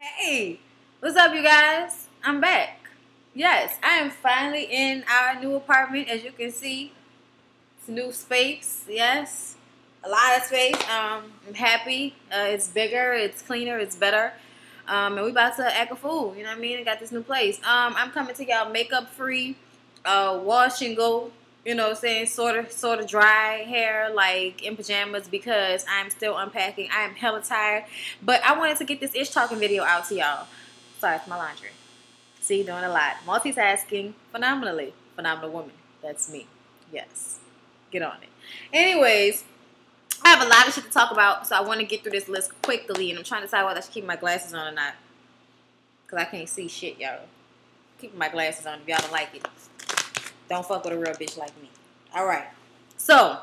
Hey, what's up, you guys? I'm back. Yes, I am finally in our new apartment. As you can see, it's a new space. Yes, a lot of space. I'm happy. It's bigger, it's cleaner, it's better. And we about to act a fool. You know what I mean? I got this new place. I'm coming to y'all makeup free, wash and go. You know what I'm saying? Sort of dry hair, like in pajamas, because I'm still unpacking. I am hella tired. But I wanted to get this ish talking video out to y'all. Sorry, it's my laundry. See, doing a lot. Multitasking phenomenally. Phenomenal woman. That's me. Yes. Get on it. Anyways, I have a lot of shit to talk about, so I want to get through this list quickly. And I'm trying to decide whether I should keep my glasses on or not. Because I can't see shit, y'all. Keeping my glasses on if y'all don't like it. Don't fuck with a real bitch like me. All right. So,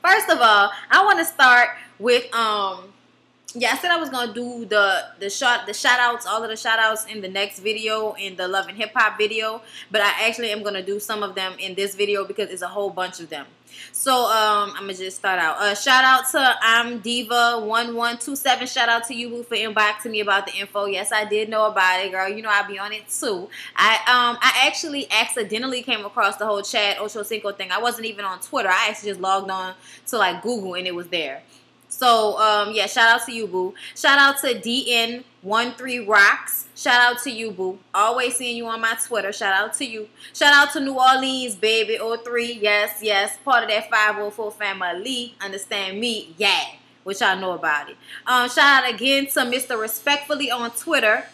first of all, I want to start with I said I was gonna do the shout outs, all of the shout outs in the next video, in the Love and Hip Hop video, but I actually am gonna do some of them in this video because it's a whole bunch of them. So I'm gonna just start out. Shout out to I'm Diva 1127. Shout out to you, boo, for inboxing me about the info. Yes, I did know about it, girl. You know I be on it too. I actually accidentally came across the whole Chad Ocho Cinco thing. I wasn't even on Twitter. I actually just logged on to like Google and it was there. So, yeah, shout out to you, boo. Shout out to DN13 Rocks. Shout out to you, boo. Always seeing you on my Twitter. Shout out to you. Shout out to New Orleans, baby. 03, yes, yes. Part of that 504 family. Understand me? Yeah. Which I know about it. Shout out again to Mr. Respectfully on Twitter.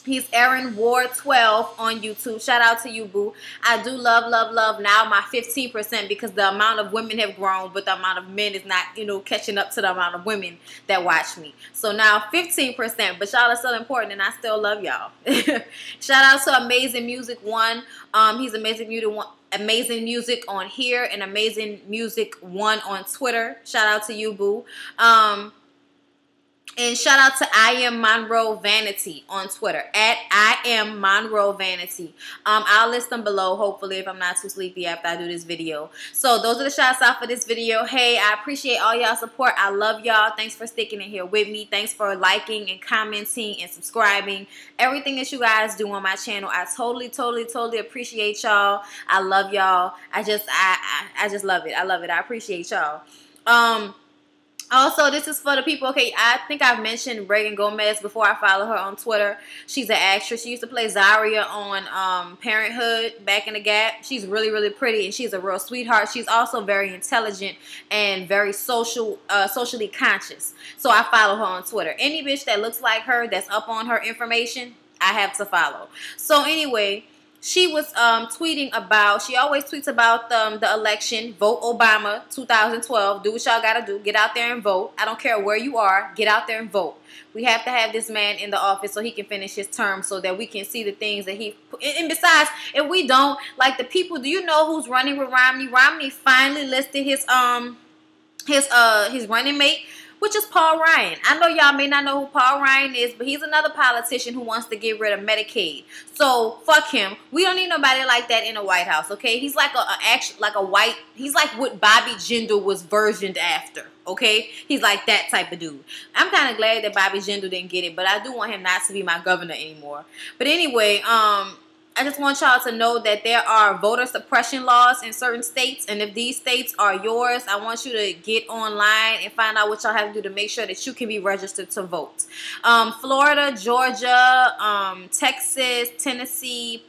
He's Aaron Ward 12 on YouTube. Shout out to you, boo. I do love now my 15% because the amount of women have grown, but the amount of men is not, you know, catching up to the amount of women that watch me. So now 15%, but y'all are still important and I still love y'all. Shout out to Amazing Music 1. He's Amazing Music on here and Amazing Music 1 on Twitter. Shout out to you, boo. And shout out to I Am Monroe Vanity on Twitter, at I Am Monroe Vanity. I'll list them below, hopefully, if I'm not too sleepy after I do this video. So those are the shouts out for this video. Hey, I appreciate all y'all support. I love y'all. Thanks for sticking in here with me. Thanks for liking and commenting and subscribing. Everything that you guys do on my channel, I totally appreciate y'all. I love y'all. I just love it. I love it. I appreciate y'all. Also, this is for the people, okay, I think I've mentioned Reagan Gomez before. I follow her on Twitter. She's an actress. She used to play Zaria on Parenthood back in the Gap. She's really pretty, and she's a real sweetheart. She's also very intelligent and very socially conscious. So I follow her on Twitter. Any bitch that looks like her, that's up on her information, I have to follow. So anyway, she was tweeting about, she always tweets about the election, vote Obama 2012. Do what y'all got to do. Get out there and vote. I don't care where you are. Get out there and vote. We have to have this man in the office so he can finish his term so that we can see the things that he... And besides, if we don't, like the people, do you know who's running with Romney? Romney finally listed his running mate, which is Paul Ryan. I know y'all may not know who Paul Ryan is, but he's another politician who wants to get rid of Medicaid. So fuck him. We don't need nobody like that in the White House, okay? He's like he's like what Bobby Jindal was versioned after, okay? He's like that type of dude. I'm kind of glad that Bobby Jindal didn't get it, but I do want him not to be my governor anymore. But anyway, I just want y'all to know that there are voter suppression laws in certain states, and if these states are yours, I want you to get online and find out what y'all have to do to make sure that you can be registered to vote. Florida, Georgia, Texas, Tennessee,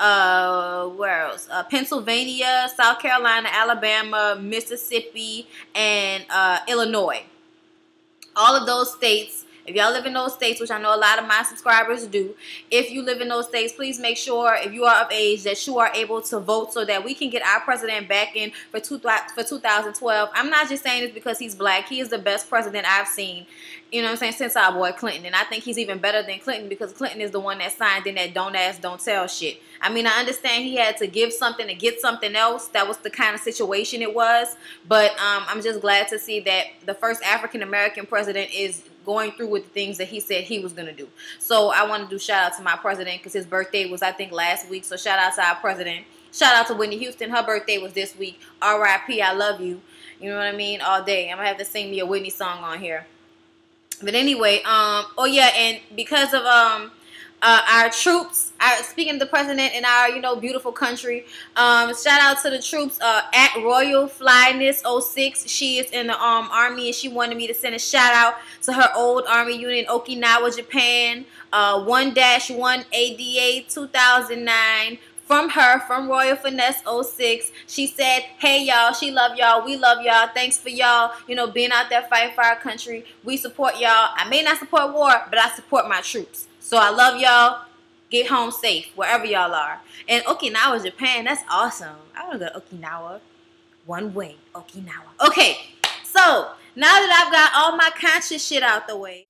where else? Pennsylvania, South Carolina, Alabama, Mississippi, and Illinois. All of those states. If y'all live in those states, which I know a lot of my subscribers do, if you live in those states, please make sure, if you are of age, that you are able to vote so that we can get our president back in for 2012. I'm not just saying this because he's black. He is the best president I've seen, you know what I'm saying, since our boy Clinton. And I think he's even better than Clinton because Clinton is the one that signed in that don't ask, don't tell shit. I mean, I understand he had to give something to get something else. That was the kind of situation it was. But I'm just glad to see that the first African-American president is going through with the things that he said he was going to do. So I want to do shout out to my president because his birthday was, I think, last week. So shout out to our president. Shout out to Whitney Houston. Her birthday was this week. R.I.P. I love you. You know what I mean? All day. I'm going to have to sing me a Whitney song on here. But anyway, oh yeah, and because of our troops, speaking of the president in our, you know, beautiful country, shout out to the troops at Royal Flyness 06. She is in the army, and she wanted me to send a shout out to her old army unit in Okinawa, Japan, 1-1 ADA 2009. From her, from Royal Finesse 06. She said, hey y'all, she love y'all, we love y'all. Thanks for y'all, you know, being out there fighting for our country. We support y'all. I may not support war, but I support my troops. So I love y'all. Get home safe, wherever y'all are. And Okinawa, Japan, that's awesome. I want to go to Okinawa. One way, Okinawa. Okay, so now that I've got all my conscious shit out the way,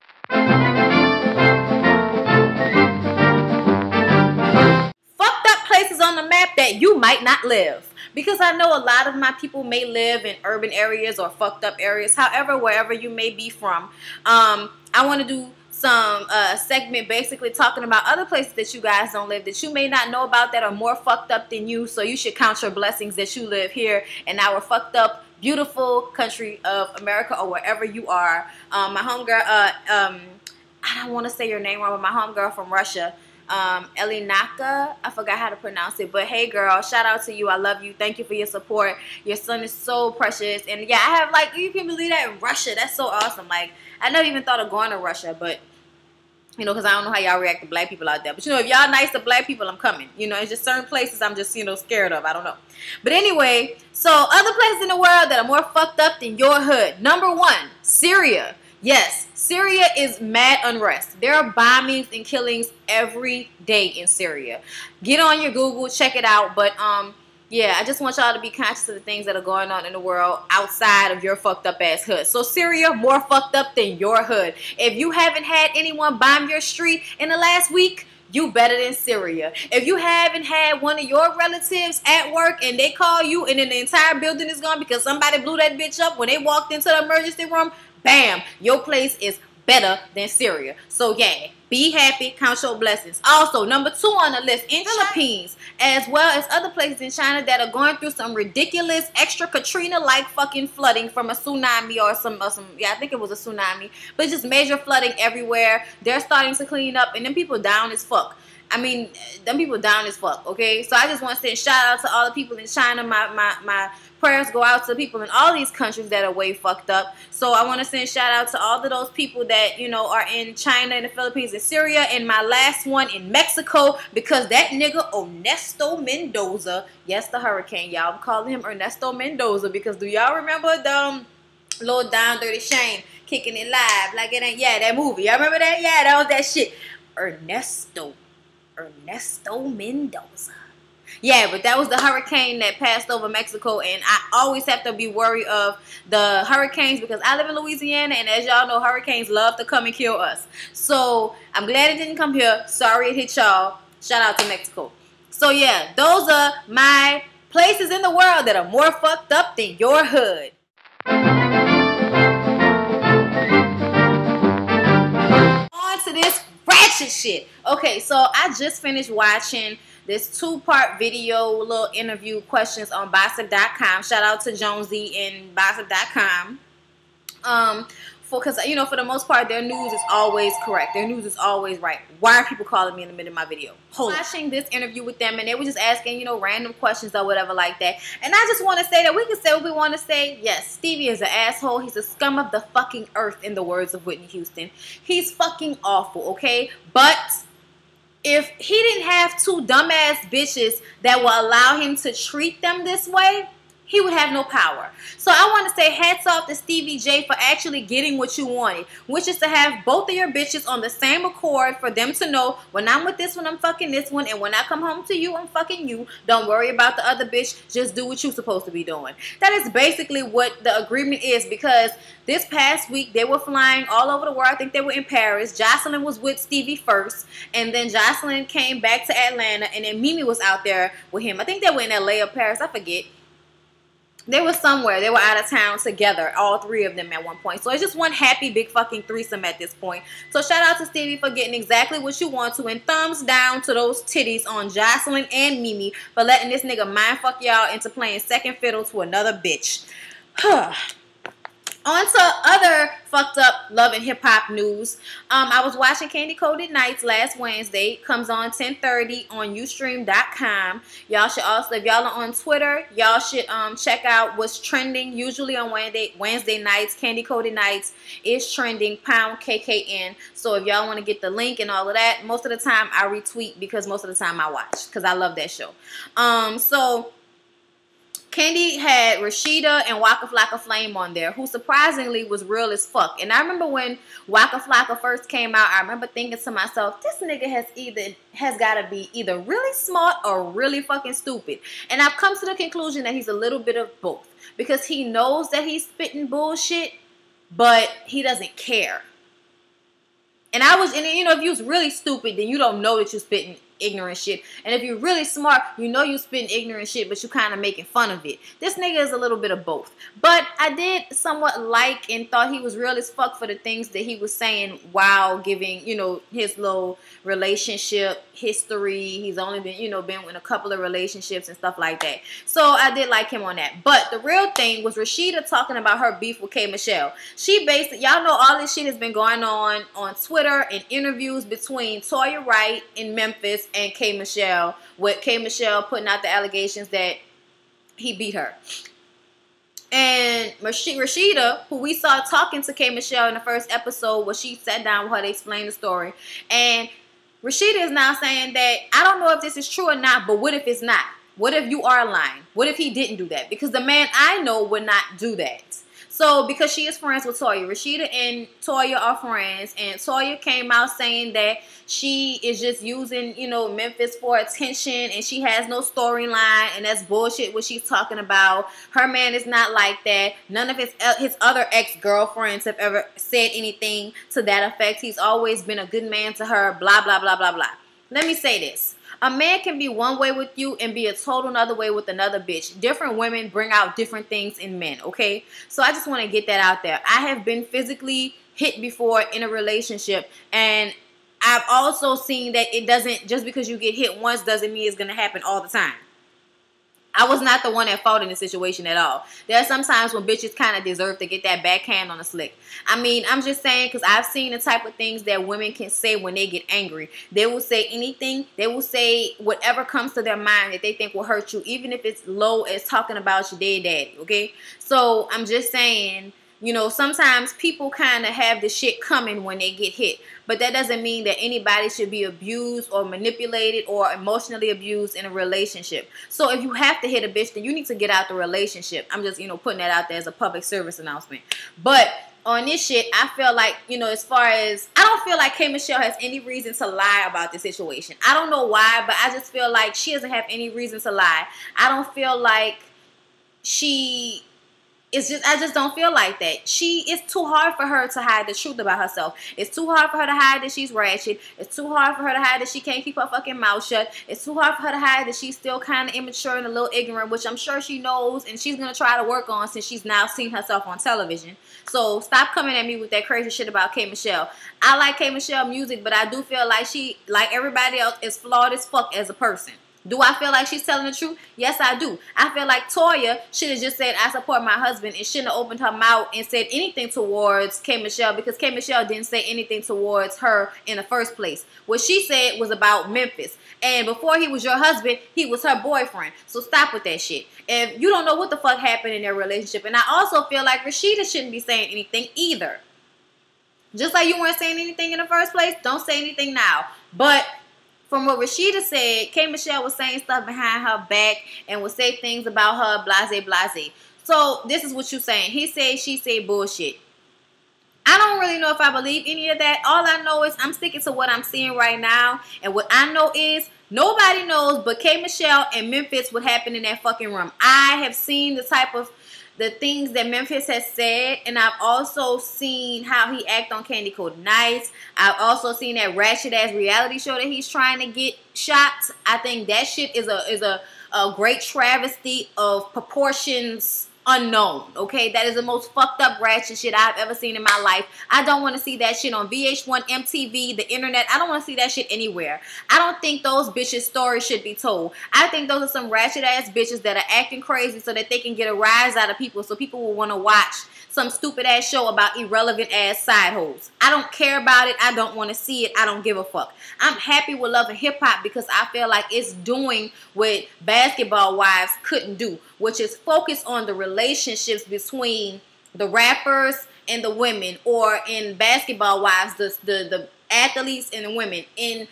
places on the map that you might not live, because I know a lot of my people may live in urban areas or fucked up areas. However, wherever you may be from, I want to do some segment basically talking about other places that you guys don't live, that you may not know about, that are more fucked up than you. So you should count your blessings that you live here in our fucked up, beautiful country of America, or wherever you are. My homegirl, I don't want to say your name wrong, but my homegirl from Russia, Elinaka, I forgot how to pronounce it, but hey girl, shout out to you. I love you. Thank you for your support. Your son is so precious. And yeah, I have, like, you can believe that, in Russia. That's so awesome. Like, I never even thought of going to Russia, but you know, because I don't know how y'all react to black people out there. But you know, if y'all nice to black people, I'm coming. You know, it's just certain places I'm just, you know, scared of. I don't know. But anyway, so other places in the world that are more fucked up than your hood. Number 1, Syria. Yes, Syria is mad unrest. There are bombings and killings every day in Syria. Get on your Google, check it out. But yeah, I just want y'all to be conscious of the things that are going on in the world outside of your fucked up ass hood. So Syria, more fucked up than your hood. If you haven't had anyone bomb your street in the last week, you better than Syria. If you haven't had one of your relatives at work and they call you and then the entire building is gone because somebody blew that bitch up when they walked into the emergency room, bam, your place is better than Syria. So yeah, be happy, count your blessings. Also, number 2 on the list, in Philippines, as well as other places in China that are going through some ridiculous extra Katrina-like fucking flooding from a tsunami or some yeah, I think it was a tsunami, but just major flooding everywhere. They're starting to clean up, and them people down as fuck. I mean, them people down as fuck, okay? So I just want to send shout out to all the people in China. My prayers go out to people in all these countries that are way fucked up. So I want to send shout out to all of those people that, you know, are in China, in the Philippines, and Syria, and my last one in Mexico, because that nigga Ernesto Mendoza, yes, the hurricane, y'all, I'm calling him Ernesto Mendoza, because do y'all remember the Low Down Dirty Shame, Kicking It Live, like it ain't, yeah, that movie, y'all remember that? Yeah, that was that shit. Ernesto Mendoza. Yeah, but that was the hurricane that passed over Mexico, and I always have to be worried of the hurricanes because I live in Louisiana, and as y'all know, hurricanes love to come and kill us. So I'm glad it didn't come here. Sorry it hit y'all. Shout out to Mexico. So yeah, those are my places in the world that are more fucked up than your hood. On to this ratchet shit. Okay, so I just finished watching this 2-part video, little interview questions on Bossip.com. Shout out to Jonesy and Bossip.com. Because, you know, for the most part, their news is always correct. Their news is always right. Why are people calling me in the middle of my video? Watching this interview with them, and they were just asking, you know, random questions or whatever like that. And I just want to say that we can say what we want to say. Yes, Stevie is an asshole. He's a scum of the fucking earth, in the words of Whitney Houston. He's fucking awful, okay? But if he didn't have 2 dumbass bitches that will allow him to treat them this way, he would have no power. So I want to say hats off to Stevie J for actually getting what you wanted, which is to have both of your bitches on the same accord, for them to know, when I'm with this one, I'm fucking this one, and when I come home to you, I'm fucking you. Don't worry about the other bitch. Just do what you're supposed to be doing. That is basically what the agreement is, because this past week, they were flying all over the world. I think they were in Paris. Jocelyn was with Stevie first, and then Jocelyn came back to Atlanta, and then Mimi was out there with him. I think they were in LA or Paris. I forget. They were somewhere. They were out of town together, all 3 of them at one point. So it's just one happy big fucking threesome at this point. So shout out to Stevie for getting exactly what you want to, and thumbs down to those titties on Jocelyn and Mimi for letting this nigga mind fuck y'all into playing second fiddle to another bitch. On to other fucked up love and hip hop news. I was watching Candy Coated Nights last Wednesday. Comes on 10:30 on Ustream.com. Y'all should also, if y'all are on Twitter, y'all should check out what's trending. Usually on Wednesday nights, Candy Coated Nights is trending #KKN. So if y'all want to get the link and all of that, most of the time I retweet because most of the time I watch because I love that show. So Candy had Rashida and Waka Flocka Flame on there, who surprisingly was real as fuck. And I remember when Waka Flocka first came out, I remember thinking to myself, this nigga has got to be either really smart or really fucking stupid. And I've come to the conclusion that he's a little bit of both. Because he knows that he's spitting bullshit, but he doesn't care. And if you was really stupid, then you don't know that you're spitting ignorant shit. And if you're really smart, you know you spitting ignorant shit, but you kind of making fun of it. This nigga is a little bit of both. But I did somewhat like and thought he was real as fuck for the things that he was saying while giving, his little relationship history. He's only been, been in a couple of relationships and stuff like that. So I did like him on that. But the real thing was Rashida talking about her beef with K. Michelle. She basically, y'all know all this shit has been going on Twitter and interviews between Toya Wright in Memphis and K. Michelle, with K. Michelle putting out the allegations that he beat her. And Rashida, who we saw talking to K. Michelle in the first episode where she sat down with her to explain the story, and Rashida is now saying that, I don't know if this is true or not, but what if it's not? What if you are lying? What if he didn't do that? Because the man I know would not do that. So, because she is friends with Toya. Rashida and Toya are friends. And Toya came out saying that she is just using, Memphis for attention. And she has no storyline. And that's bullshit what she's talking about. Her man is not like that. None of his other ex-girlfriends have ever said anything to that effect. He's always been a good man to her. Blah, blah, blah, blah, blah. Let me say this. A man can be one way with you and be a total another way with another bitch. Different women bring out different things in men, okay? So I just want to get that out there. I have been physically hit before in a relationship, and I've also seen that it doesn't, just because you get hit once doesn't mean it's going to happen all the time. I was not the one at fault in the situation at all. There are some times when bitches kind of deserve to get that backhand on the slick. I mean, I'm just saying, because I've seen the type of things that women can say when they get angry. They will say anything. They will say whatever comes to their mind that they think will hurt you, even if it's low as talking about your dead daddy, okay? So I'm just saying, sometimes people kind of have the shit coming when they get hit. But that doesn't mean that anybody should be abused or manipulated or emotionally abused in a relationship. So if you have to hit a bitch, then you need to get out the relationship. I'm just, putting that out there as a public service announcement. But on this shit, I feel like, as far as, I don't feel like K. Michelle has any reason to lie about this situation. I don't know why, but I just feel like she doesn't have any reason to lie. I don't feel like I just don't feel like that. It's too hard for her to hide the truth about herself. It's too hard for her to hide that she's ratchet. It's too hard for her to hide that she can't keep her fucking mouth shut. It's too hard for her to hide that she's still kind of immature and a little ignorant, which I'm sure she knows and she's going to try to work on since she's now seen herself on television. So stop coming at me with that crazy shit about K. Michelle. I like K. Michelle music, but I do feel like she, like everybody else, is flawed as fuck as a person. Do I feel like she's telling the truth? Yes, I do. I feel like Toya should have just said, I support my husband, and shouldn't have opened her mouth and said anything towards K. Michelle, because K. Michelle didn't say anything towards her in the first place. What she said was about Memphis. And before he was your husband, he was her boyfriend. So stop with that shit. And you don't know what the fuck happened in their relationship. And I also feel like Rashida shouldn't be saying anything either. Just like you weren't saying anything in the first place, don't say anything now. But from what Rashida said, K. Michelle was saying stuff behind her back and would say things about her, blase, blase. So this is what you're saying. He said, she said bullshit. I don't really know if I believe any of that. All I know is I'm sticking to what I'm seeing right now. And what I know is nobody knows but K. Michelle and Memphis what happened in that fucking room. I have seen the things that Memphis has said, and I've also seen how he act on Candy Coated Nights. I've also seen that ratchet ass reality show that he's trying to get shot. I think that shit is a great travesty of proportions unknown, okay? That is the most fucked up ratchet shit I've ever seen in my life. I don't want to see that shit on VH1, MTV, the internet. I don't want to see that shit anywhere. I don't think those bitches' stories should be told. I think those are some ratchet ass bitches that are acting crazy so that they can get a rise out of people, so people will want to watch some stupid ass show about irrelevant ass side hoes. I don't care about it. I don't want to see it. I don't give a fuck. I'm happy with Love and Hip Hop because I feel like it's doing what Basketball Wives couldn't do, which is focus on the relationships between the rappers and the women, or in Basketball Wives, the athletes and the women. In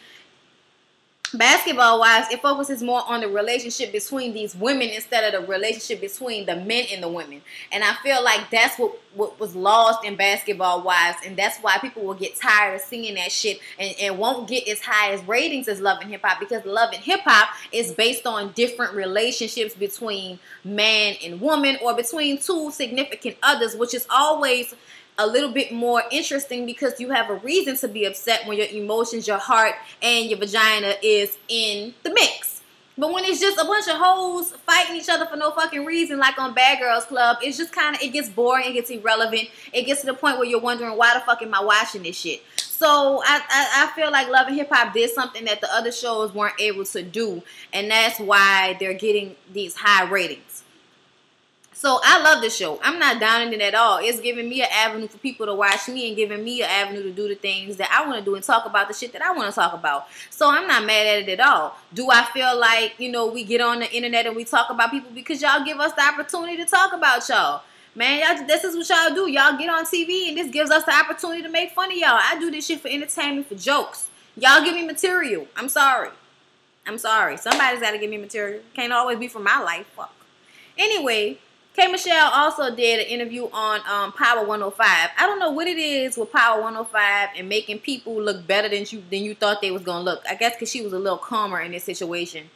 Basketball Wives, it focuses more on the relationship between these women instead of the relationship between the men and the women. And I feel like that's what was lost in Basketball Wives, and that's why people will get tired of singing that shit and won't get as high as ratings as Love and Hip Hop, because Love and Hip Hop is based on different relationships between man and woman, or between two significant others, which is always a little bit more interesting because you have a reason to be upset when your emotions, your heart, and your vagina is in the mix. But when it's just a bunch of hoes fighting each other for no fucking reason, like on Bad Girls Club, it's just kind of, it gets boring, it gets irrelevant. It gets to the point where you're wondering, why the fuck am I watching this shit? So I feel like Love and Hip Hop did something that the other shows weren't able to do, and that's why they're getting these high ratings. So I love the show. I'm not downing it at all. It's giving me an avenue for people to watch me and giving me an avenue to do the things that I want to do and talk about the shit that I want to talk about. So I'm not mad at it at all. Do I feel like, you know, we get on the internet and we talk about people because y'all give us the opportunity to talk about y'all? Man, y'all, this is what y'all do. Y'all get on TV and this gives us the opportunity to make fun of y'all. I do this shit for entertainment, for jokes. Y'all give me material. I'm sorry. I'm sorry. Somebody's got to give me material. Can't always be for my life. Fuck. Anyway, K. Michelle also did an interview on Power 105. I don't know what it is with Power 105 and making people look better than you thought they was going to look. I guess because she was a little calmer in this situation.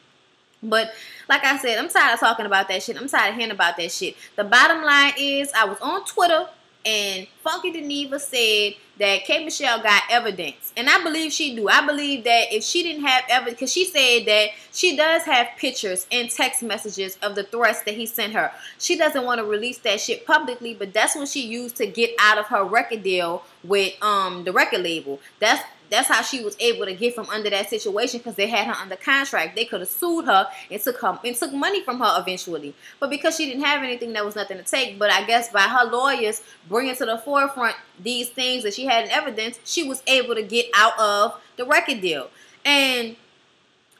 But like I said, I'm tired of talking about that shit. I'm tired of hearing about that shit. The bottom line is, I was on Twitter and Funky Deneva said that K. Michelle got evidence. And I believe she do. I believe that if she didn't have evidence, because she said that she does have pictures and text messages of the threats that he sent her. She doesn't want to release that shit publicly, but that's what she used to get out of her record deal with the record label. That's how she was able to get from under that situation, because they had her under contract. They could have sued her and took money from her eventually. But because she didn't have anything, there was nothing to take. But I guess by her lawyers bringing to the forefront these things that she had in evidence, she was able to get out of the record deal. And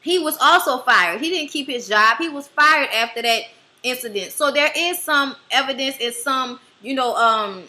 he was also fired. He didn't keep his job. He was fired after that incident. So there is some evidence and some, you know,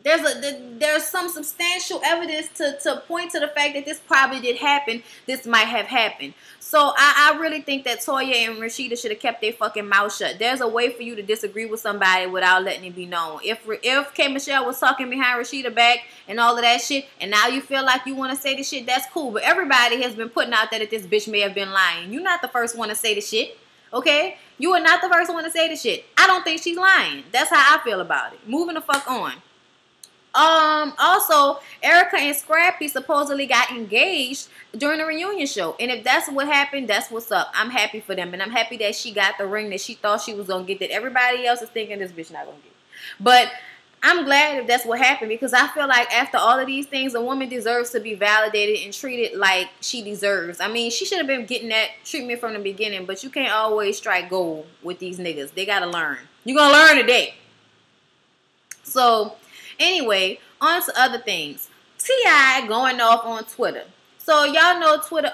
there's some substantial evidence to point to the fact that this probably did happen. This might have happened. So I really think that Toya and Rashida should have kept their fucking mouth shut. There's a way for you to disagree with somebody without letting it be known. If K. Michelle was talking behind Rashida back and all of that shit, and now you feel like you want to say the shit, that's cool. But everybody has been putting out there that this bitch may have been lying. You're not the first one to say the shit. Okay? You are not the first one to say the shit. I don't think she's lying. That's how I feel about it. Moving the fuck on. Also, Erica and Scrappy supposedly got engaged during the reunion show. And if that's what happened, that's what's up. I'm happy for them. And I'm happy that she got the ring that she thought she was going to get, that everybody else is thinking this bitch not going to get. But I'm glad if that's what happened, because I feel like after all of these things, a woman deserves to be validated and treated like she deserves. I mean, she should have been getting that treatment from the beginning, but you can't always strike gold with these niggas. They got to learn. You're going to learn today. So anyway, on to other things. T.I. going off on Twitter. So y'all know Twitter,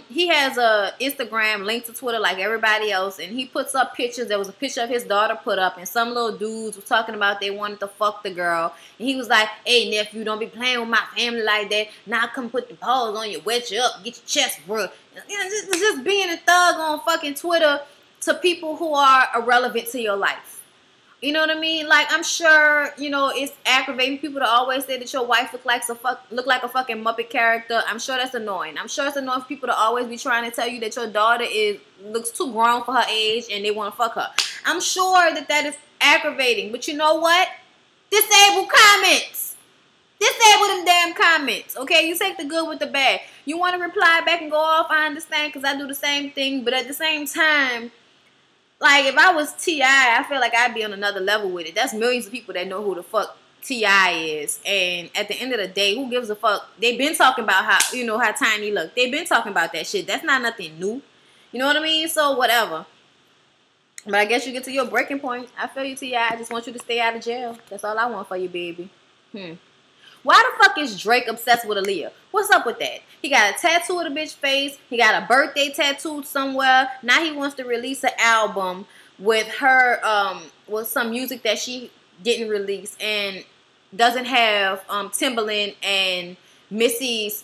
he has a Instagram linked to Twitter like everybody else, and he puts up pictures. There was a picture of his daughter put up, and some little dudes were talking about they wanted to fuck the girl. And he was like, hey, nephew, don't be playing with my family like that. Now come put the paws on you, wet you up, get your chest, bro. You know, just being a thug on fucking Twitter to people who are irrelevant to your life. You know what I mean? Like, I'm sure, you know, it's aggravating people to always say that your wife look like a fucking Muppet character. I'm sure that's annoying. I'm sure it's annoying for people to always be trying to tell you that your daughter looks too grown for her age and they want to fuck her. I'm sure that is aggravating. But you know what? Disable comments. Disable them damn comments. Okay? You take the good with the bad. You want to reply back and go off, I understand, because I do the same thing. But at the same time, Like, if I was T.I., I feel like I'd be on another level with it. That's millions of people that know who the fuck T.I. is. And at the end of the day, who gives a fuck? They've been talking about how, you know, how tiny look. They've been talking about that shit. That's not nothing new. You know what I mean? So, whatever. But I guess you get to your breaking point. I feel you, T.I. I just want you to stay out of jail. That's all I want for you, baby. Why the fuck is Drake obsessed with Aaliyah? What's up with that? He got a tattoo of the bitch face. He got a birthday tattooed somewhere. Now he wants to release an album with her, with some music that she didn't release and doesn't have Timbaland and Missy's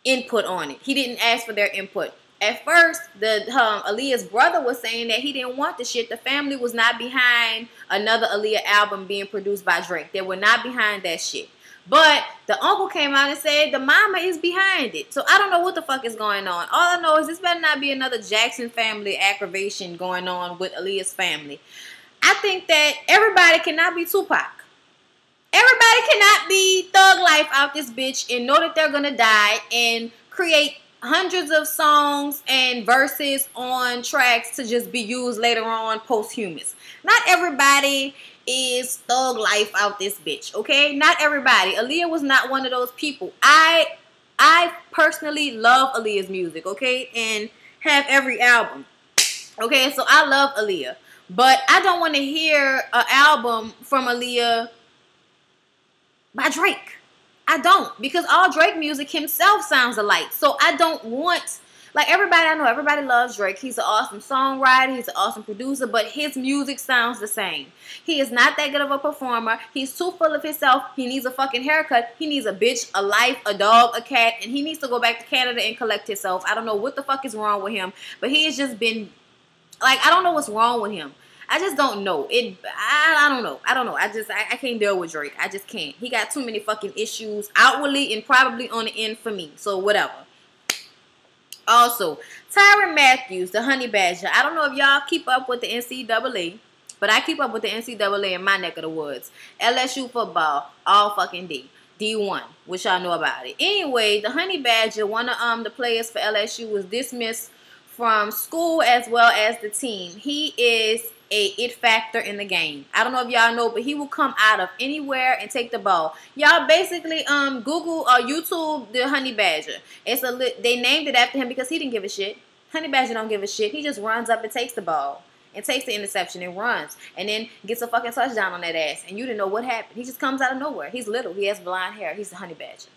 input on it. He didn't ask for their input. At first, Aaliyah's brother was saying that he didn't want the shit. The family was not behind another Aaliyah album being produced by Drake. They were not behind that shit. But the uncle came out and said the mama is behind it. So I don't know what the fuck is going on. All I know is this better not be another Jackson family aggravation going on with Aaliyah's family. I think that everybody cannot be Tupac. Everybody cannot be Thug Life out this bitch and know that they're going to die and create hundreds of songs and verses on tracks to just be used later on posthumous. Not everybody is Thug Life out this bitch, okay? Not everybody. Aaliyah was not one of those people. I personally love Aaliyah's music, okay? And have every album. Okay, so I love Aaliyah. But I don't want to hear an album from Aaliyah by Drake. I don't, because all Drake music himself sounds alike. So I don't want, like, everybody I know, everybody loves Drake. He's an awesome songwriter. He's an awesome producer, but his music sounds the same. He is not that good of a performer. He's too full of himself. He needs a fucking haircut. He needs a bitch, a life, a dog, a cat, and he needs to go back to Canada and collect himself. I don't know what the fuck is wrong with him, but he has just been, like, I don't know what's wrong with him. I just don't know. I don't know. I can't deal with Drake. I just can't. He got too many fucking issues outwardly and probably on the end for me. So whatever. Also, Tyrann Matthews, the Honey Badger. I don't know if y'all keep up with the NCAA, but I keep up with the NCAA in my neck of the woods. LSU football, all fucking D. D1, which y'all know about it. Anyway, the Honey Badger, one of the players for LSU, was dismissed from school as well as the team. He is a it factor in the game. I don't know if y'all know, but he will come out of anywhere and take the ball. Y'all basically Google or YouTube the Honey Badger. They named it after him because he didn't give a shit. Honey Badger don't give a shit. He just runs up and takes the ball and takes the interception and runs and then gets a fucking touchdown on that ass. And you didn't know what happened. He just comes out of nowhere. He's little. He has blonde hair. He's the Honey Badger.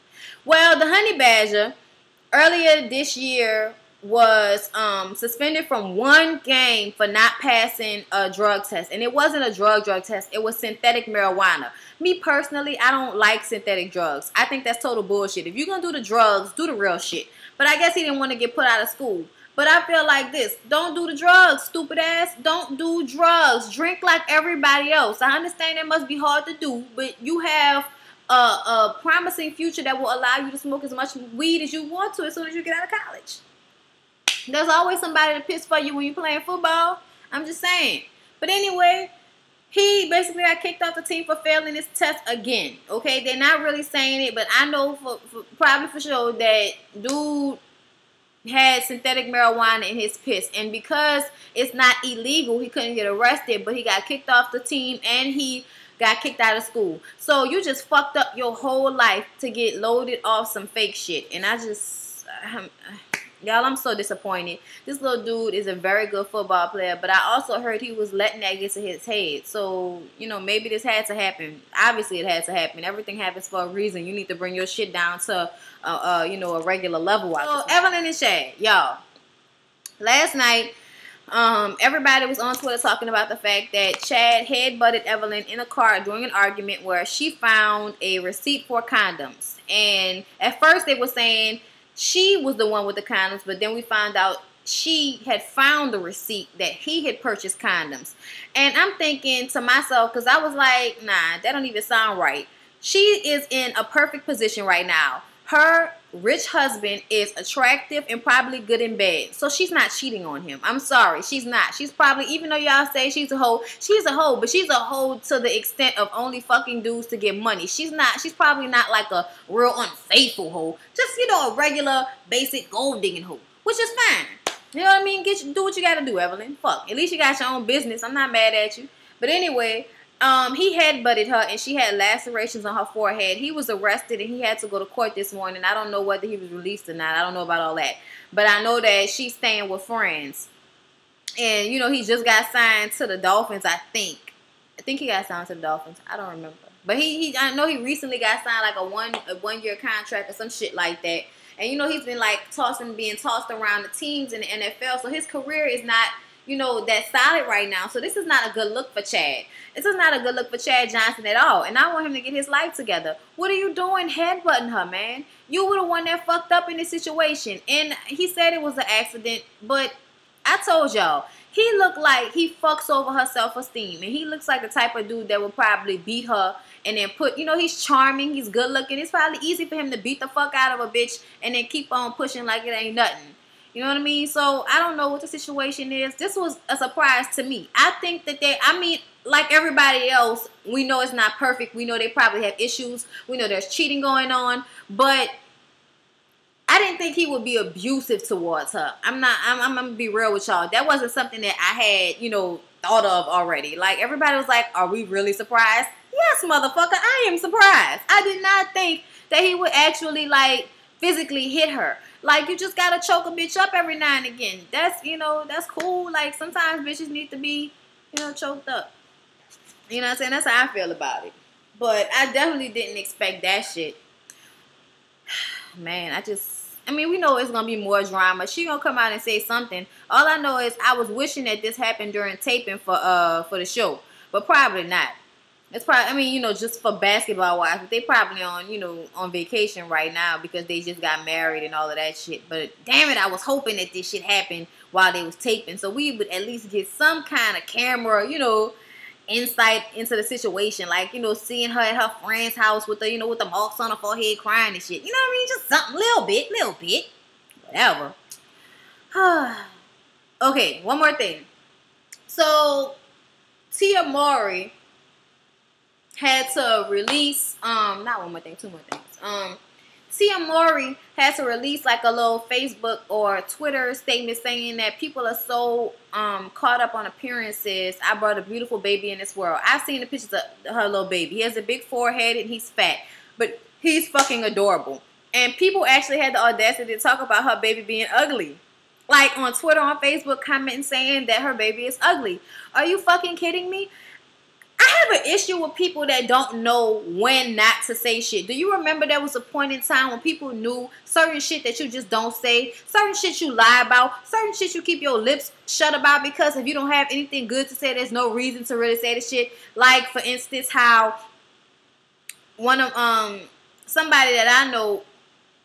Well, the Honey Badger earlier this year was suspended from one game for not passing a drug test. And it wasn't a drug test. It was synthetic marijuana. Me personally, I don't like synthetic drugs. I think that's total bullshit. If you're going to do the drugs, do the real shit. But I guess he didn't want to get put out of school. But I feel like this. Don't do the drugs, stupid ass. Don't do drugs. Drink like everybody else. I understand that must be hard to do, but you have a promising future that will allow you to smoke as much weed as you want to as soon as you get out of college. There's always somebody to piss for you when you're playing football. I'm just saying. But anyway, he basically got kicked off the team for failing his test again. Okay, they're not really saying it, but I know probably for sure that dude had synthetic marijuana in his piss. And because it's not illegal, he couldn't get arrested, but he got kicked off the team and he got kicked out of school. So you just fucked up your whole life to get loaded off some fake shit. And I just... y'all, I'm so disappointed. This little dude is a very good football player, but I also heard he was letting that get to his head. So, you know, maybe this had to happen. Obviously, it had to happen. Everything happens for a reason. You need to bring your shit down to, you know, a regular level. So, Evelyn and Chad, y'all, last night, everybody was on Twitter talking about the fact that Chad headbutted Evelyn in a car during an argument where she found a receipt for condoms. And at first, they were saying she was the one with the condoms, but then we found out she had found the receipt that he had purchased condoms. And I'm thinking to myself, because I was like, nah, that don't even sound right. She is in a perfect position right now. Her rich husband is attractive and probably good in bed. So she's not cheating on him. I'm sorry. She's not. She's probably, even though y'all say she's a hoe, but she's a hoe to the extent of only fucking dudes to get money. She's probably not like a real unfaithful hoe. Just, you know, a regular, basic gold digging hoe, which is fine. You know what I mean? Do what you gotta do, Evelyn. Fuck. At least you got your own business. I'm not mad at you. But anyway, he had butted her and she had lacerations on her forehead. He was arrested and he had to go to court this morning. I don't know whether he was released or not. I don't know about all that. But I know that she's staying with friends. And, you know, he just got signed to the Dolphins, I think. I think he got signed to the Dolphins. I don't remember. But I know he recently got signed like a one-year contract or some shit like that. And, you know, he's been like being tossed around the teams in the NFL. So his career is not, you know, that solid right now. So this is not a good look for Chad. This is not a good look for Chad Johnson at all. And I want him to get his life together. What are you doing headbutting her, man? You were the one that fucked up in this situation. And he said it was an accident. But I told y'all, he looked like he fucks over her self-esteem. And he looks like the type of dude that would probably beat her and then you know, he's charming, he's good looking. It's probably easy for him to beat the fuck out of a bitch and then keep on pushing like it ain't nothing. You know what I mean? So I don't know what the situation is. This was a surprise to me. I think that like everybody else, we know it's not perfect. We know they probably have issues. We know there's cheating going on. But I didn't think he would be abusive towards her. I'm going to be real with y'all. That wasn't something that I had, you know, thought of already. Like, everybody was like, are we really surprised? Yes, motherfucker, I am surprised. I did not think that he would actually, like, physically hit her. Like, you just got to choke a bitch up every now and again. That's, you know, that's cool. Like, sometimes bitches need to be, you know, choked up. You know what I'm saying? That's how I feel about it. But I definitely didn't expect that shit. Man, I mean, we know it's going to be more drama. She going to come out and say something. All I know is I was wishing that this happened during taping for the show. But probably not. It's probably, I mean, you know, just for basketball wise, but they probably on, you know, on vacation right now because they just got married and all of that shit. But damn it, I was hoping that this shit happened while they was taping. So we would at least get some kind of camera, you know, insight into the situation. Like, you know, seeing her at her friend's house with the, you know, with the marks on her forehead crying and shit. You know what I mean? Just something, little bit. Whatever. Okay, one more thing. So, Tia Mowry had to release, not one more thing, two more things. Tia Mowry had to release like a little Facebook or Twitter statement saying that people are so caught up on appearances. I brought a beautiful baby in this world. I've seen the pictures of her little baby. He has a big forehead and he's fat, but he's fucking adorable. And people actually had the audacity to talk about her baby being ugly. Like on Twitter, on Facebook, commenting saying that her baby is ugly. Are you fucking kidding me? I have an issue with people that don't know when not to say shit. Do you remember there was a point in time when people knew certain shit that you just don't say, certain shit you lie about, certain shit you keep your lips shut about because if you don't have anything good to say, there's no reason to really say the shit. Like, for instance, how one of somebody that I know,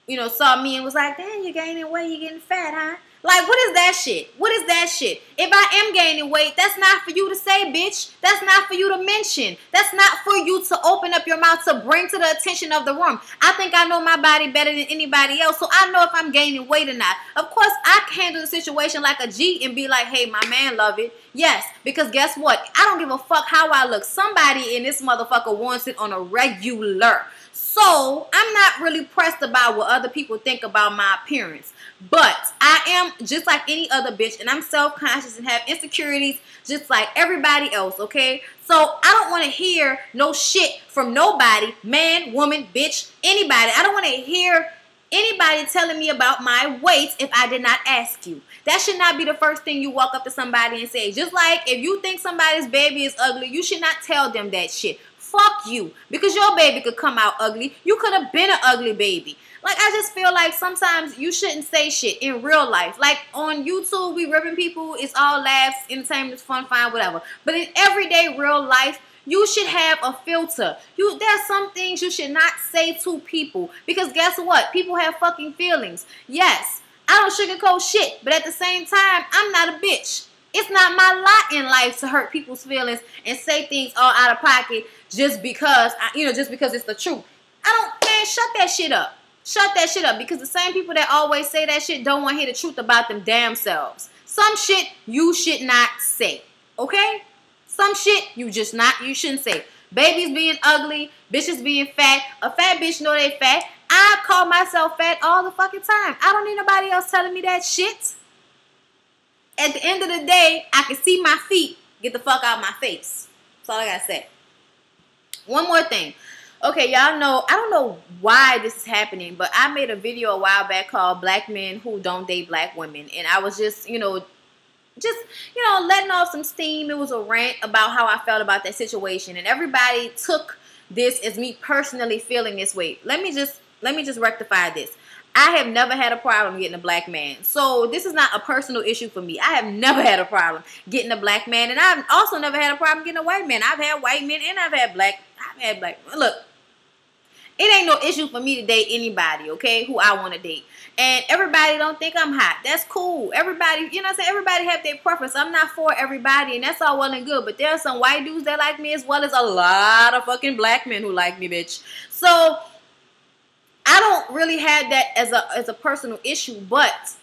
you know, saw me and was like, "Damn, you're gaining weight, you're getting fat, huh?" Like, what is that shit? What is that shit? If I am gaining weight, that's not for you to say, bitch. That's not for you to mention. That's not for you to open up your mouth to bring to the attention of the room. I think I know my body better than anybody else, so I know if I'm gaining weight or not. Of course, I can handle the situation like a G and be like, hey, my man love it. Yes, because guess what? I don't give a fuck how I look. Somebody in this motherfucker wants it on a regular. So, I'm not really pressed about what other people think about my appearance. But I am just like any other bitch, and I'm self-conscious and have insecurities just like everybody else, okay? So I don't want to hear no shit from nobody, man, woman, bitch, anybody. I don't want to hear anybody telling me about my weight if I did not ask you. That should not be the first thing you walk up to somebody and say. Just like if you think somebody's baby is ugly, you should not tell them that shit. Fuck you. Because your baby could come out ugly. You could have been an ugly baby. Like, I just feel like sometimes you shouldn't say shit in real life. Like, on YouTube, we ripping people. It's all laughs, entertainment, fun, fine, whatever. But in everyday real life, you should have a filter. There's some things you should not say to people. Because guess what? People have fucking feelings. Yes, I don't sugarcoat shit. But at the same time, I'm not a bitch. It's not my lot in life to hurt people's feelings and say things all out of pocket just because, just because it's the truth. Man, shut that shit up. Shut that shit up, because the same people that always say that shit don't want to hear the truth about them damn selves. Some shit you should not say, okay? Some shit you shouldn't say. Babies being ugly, bitches being fat. A fat bitch know they fat. I call myself fat all the fucking time. I don't need nobody else telling me that shit. At the end of the day, I can see my feet. Get the fuck out of my face. That's all I gotta say. One more thing. Okay, y'all know, I don't know why this is happening, but I made a video a while back called Black Men Who Don't Date Black Women. And I was just, letting off some steam. It was a rant about how I felt about that situation. And everybody took this as me personally feeling this way. Let me just rectify this. I have never had a problem getting a black man. So this is not a personal issue for me. I have never had a problem getting a black man. And I've also never had a problem getting a white man. I've had white men and I've had black. Look, it ain't no issue for me to date anybody, okay, who I want to date. And everybody don't think I'm hot. That's cool. Everybody, you know what I'm saying? Everybody have their preference. I'm not for everybody, and that's all well and good. But there are some white dudes that like me as well as a lot of fucking black men who like me, bitch. So I don't really have that as a personal issue, but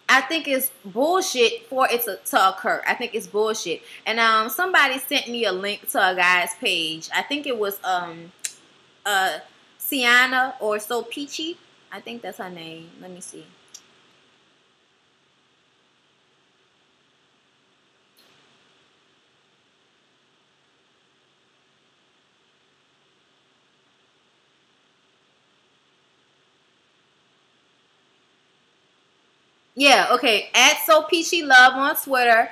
I think it's bullshit for it to occur. I think it's bullshit. And somebody sent me a link to a guy's page. I think it was Sienna or So Peachy. I think that's her name. Let me see. Yeah, okay. At So Peachy Love on Twitter.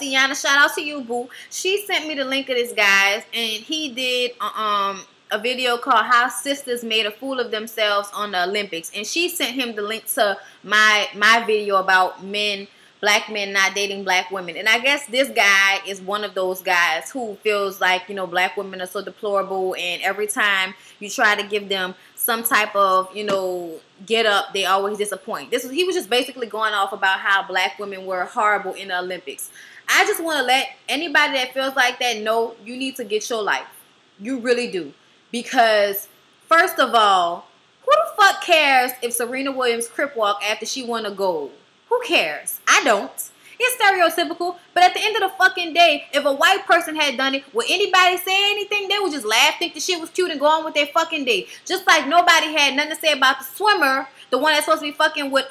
Sienna, shout out to you, boo. She sent me the link of this guy, and he did a video called How Sisters Made a Fool of Themselves on the Olympics. And she sent him the link to my video about black men not dating black women. And I guess this guy is one of those guys who feels like, black women are so deplorable, and every time you try to give them some type of, get up, they always disappoint. He was just basically going off about how black women were horrible in the Olympics. I just want to let anybody that feels like that know you need to get your life. You really do. Because, first of all, who the fuck cares if Serena Williams crip walk after she won a gold? Who cares? I don't. It's stereotypical, but at the end of the fucking day, if a white person had done it, would anybody say anything? They would just laugh, think the shit was cute, and go on with their fucking day. Just like nobody had nothing to say about the swimmer, the one that's supposed to be fucking with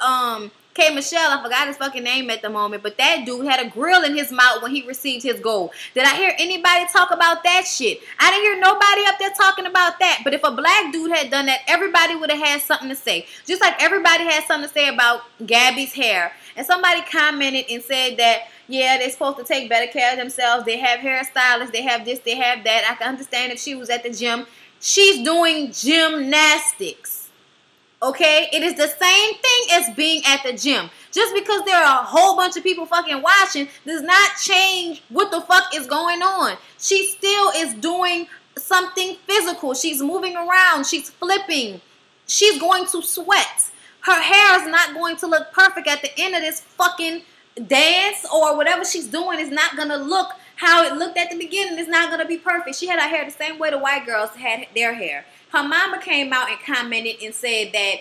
K. Michelle. I forgot his fucking name at the moment, but that dude had a grill in his mouth when he received his gold. Did I hear anybody talk about that shit? I didn't hear nobody up there talking about that. But if a black dude had done that, everybody would have had something to say. Just like everybody had something to say about Gabby's hair. And somebody commented and said that, yeah, they're supposed to take better care of themselves. They have hairstylists. They have this. They have that. I can understand if she was at the gym. She's doing gymnastics. Okay? It is the same thing as being at the gym. Just because there are a whole bunch of people fucking watching does not change what the fuck is going on. She still is doing something physical. She's moving around. She's flipping. She's going to sweat. Her hair is not going to look perfect at the end of this fucking dance, or whatever she's doing is not going to look how it looked at the beginning. It's not going to be perfect. She had her hair the same way the white girls had their hair. Her mama came out and commented and said that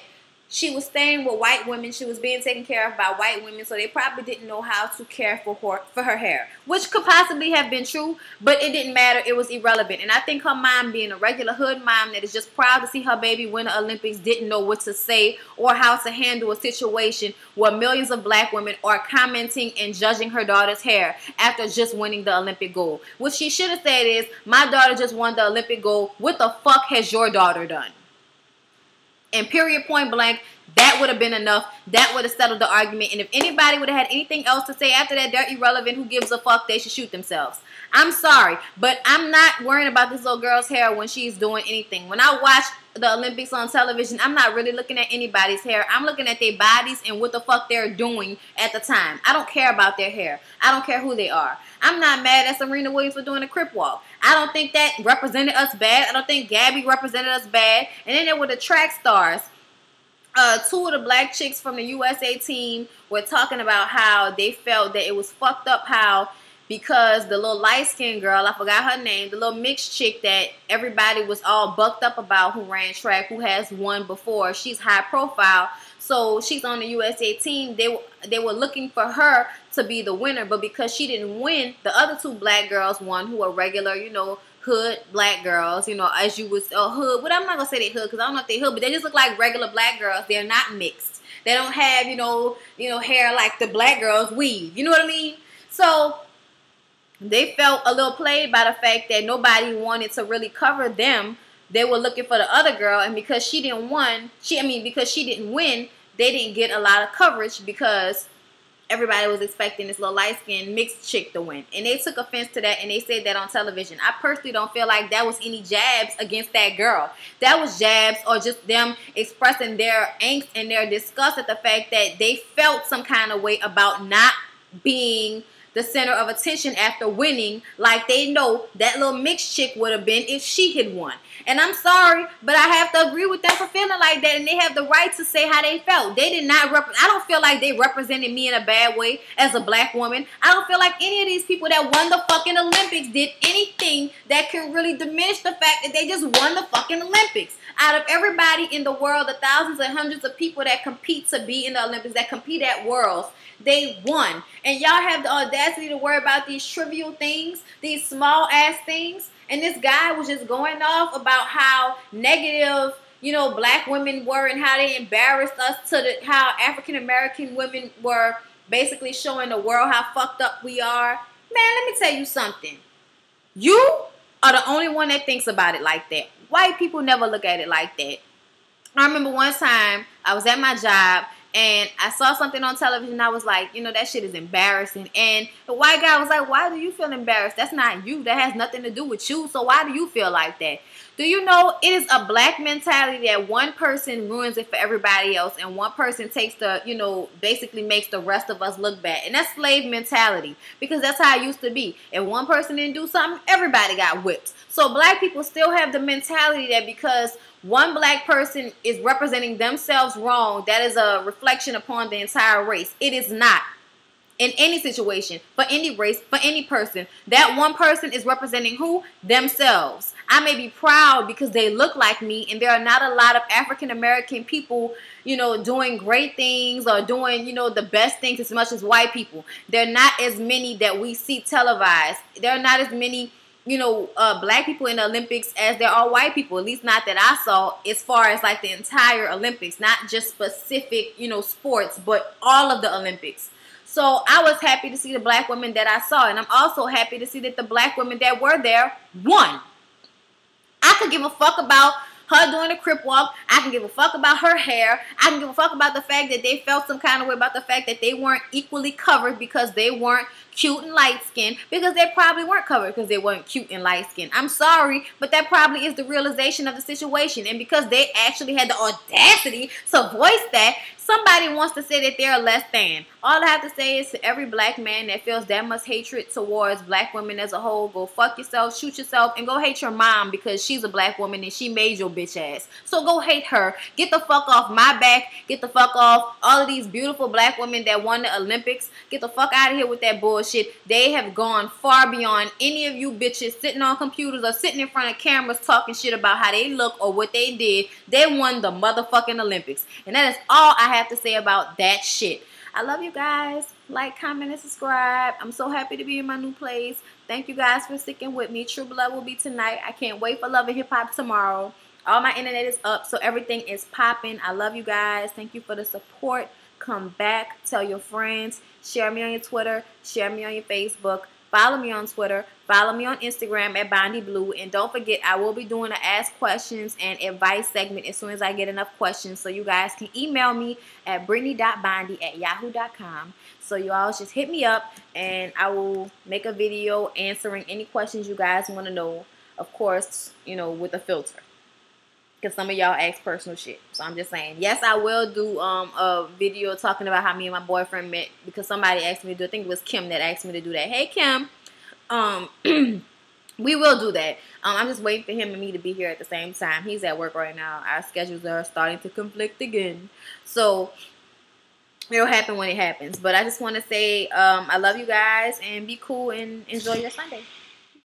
she was staying with white women. She was being taken care of by white women, so they probably didn't know how to care for her hair, which could possibly have been true, but it didn't matter. It was irrelevant. And I think her mom, being a regular hood mom that is just proud to see her baby win the Olympics, didn't know what to say or how to handle a situation where millions of black women are commenting and judging her daughter's hair after just winning the Olympic gold. What she should have said is, my daughter just won the Olympic gold. What the fuck has your daughter done? And period, point blank, that would have been enough. That would have settled the argument. And if anybody would have had anything else to say after that, they're irrelevant. Who gives a fuck? They should shoot themselves. I'm sorry, but I'm not worrying about this little girl's hair when she's doing anything. When I watch the Olympics on television, I'm not really looking at anybody's hair. I'm looking at their bodies and what the fuck they're doing at the time. I don't care about their hair. I don't care who they are. I'm not mad at Serena Williams for doing a crip walk. I don't think that represented us bad. I don't think Gabby represented us bad. And then there were the track stars. Two of the black chicks from the USA team were talking about how they felt that it was fucked up how, because the little light-skinned girl, I forgot her name, the little mixed chick that everybody was all bucked up about who ran track, who has won before, she's high profile, so she's on the USA team. They were looking for her to be the winner, but because she didn't win, the other two black girls won, who are regular, hood black girls, as you would, hood, but I'm not going to say they hood, because I don't know if they hood, but they just look like regular black girls. They're not mixed. They don't have, hair like the black girls weave. You know what I mean? So they felt a little played by the fact that nobody wanted to really cover them. They were looking for the other girl, and because she didn't because she didn't win, they didn't get a lot of coverage because everybody was expecting this little light-skinned mixed chick to win. And they took offense to that, and they said that on television. I personally don't feel like that was any jabs against that girl. That was jabs or just them expressing their angst and their disgust at the fact that they felt some kind of way about not being the center of attention after winning, like they know that little mixed chick would have been if she had won. And I'm sorry, but I have to agree with them for feeling like that, and they have the right to say how they felt. They did not I don't feel like they represented me in a bad way as a black woman. I don't feel like any of these people that won the fucking Olympics did anything that can really diminish the fact that they just won the fucking Olympics. Out of everybody in the world, the thousands and hundreds of people that compete to be in the Olympics, that compete at Worlds, they won. And y'all have the audacity to worry about these trivial things, these small ass things. And this guy was just going off about how negative, black women were and how they embarrassed us how African American women were basically showing the world how fucked up we are. Man, let me tell you something. You are the only one that thinks about it like that. White people never look at it like that. I remember one time I was at my job and I saw something on television and I was like, that shit is embarrassing. And the white guy was like, why do you feel embarrassed? That's not you. That has nothing to do with you. So why do you feel like that? Do you know it is a black mentality that one person ruins it for everybody else and one person takes basically makes the rest of us look bad. And that's slave mentality, because that's how it used to be. If one person didn't do something, everybody got whipped. So black people still have the mentality that because one black person is representing themselves wrong, that is a reflection upon the entire race. It is not. In any situation, for any race, for any person, that one person is representing who? Themselves. I may be proud because they look like me, and there are not a lot of African American people, doing great things or doing, the best things as much as white people. There are not as many that we see televised. There are not as many black people in the Olympics as there are white people, at least not that I saw, as far as like the entire Olympics, not just specific, sports, but all of the Olympics. So I was happy to see the black women that I saw, and I'm also happy to see that the black women that were there won. I could give a fuck about her doing the crip walk. I can give a fuck about her hair. I can give a fuck about the fact that they felt some kind of way about the fact that they weren't equally covered because they weren't cute and light-skinned, because they probably weren't covered because they weren't cute and light-skinned. I'm sorry, but that probably is the realization of the situation. And because they actually had the audacity to voice that, somebody wants to say that they're less than. All I have to say is to every black man that feels that much hatred towards black women as a whole, go fuck yourself, shoot yourself, and go hate your mom because she's a black woman and she made your bitch ass. So go hate her. Get the fuck off my back. Get the fuck off all of these beautiful black women that won the Olympics. Get the fuck out of here with that bullshit. They have gone far beyond any of you bitches sitting on computers or sitting in front of cameras talking shit about how they look or what they did. They won the motherfucking Olympics. And that is all I have to say about that shit. I love you guys. Like, comment, and subscribe. I'm so happy to be in my new place. Thank you guys for sticking with me. True Blood will be tonight. I can't wait for Love and Hip Hop tomorrow. All my internet is up, so everything is popping. I love you guys. Thank you for the support. Come back. Tell your friends. Share me on your Twitter. Share me on your Facebook. Follow me on Twitter. Follow me on Instagram at Bondi Blue. And don't forget, I will be doing an Ask Questions and Advice segment as soon as I get enough questions. So you guys can email me at brittany.bondi@yahoo.com. So you all just hit me up and I will make a video answering any questions you guys want to know. Of course, with a filter, because some of y'all ask personal shit. So I'm just saying, yes, I will do a video talking about how me and my boyfriend met, because somebody asked me to do, I think it was Kim that asked me to do that. Hey, Kim. We will do that. I'm just waiting for him and me to be here at the same time. He's at work right now. Our schedules are starting to conflict again. So it'll happen when it happens. But I just want to say I love you guys and be cool and enjoy your Sunday.